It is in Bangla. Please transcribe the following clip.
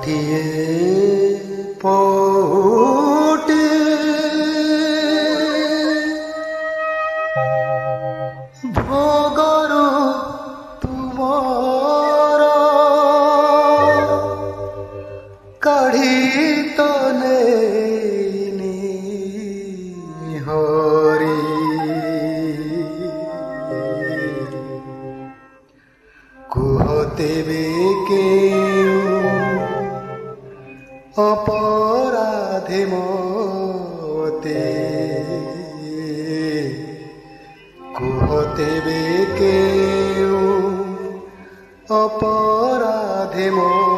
কিয়ে পৌটে ভোগর তুমর কাঢ়ি তনে হরি কুহতেবে কেউ অপরাধে মতে কুহতেবে কেউ অপরাধে মতে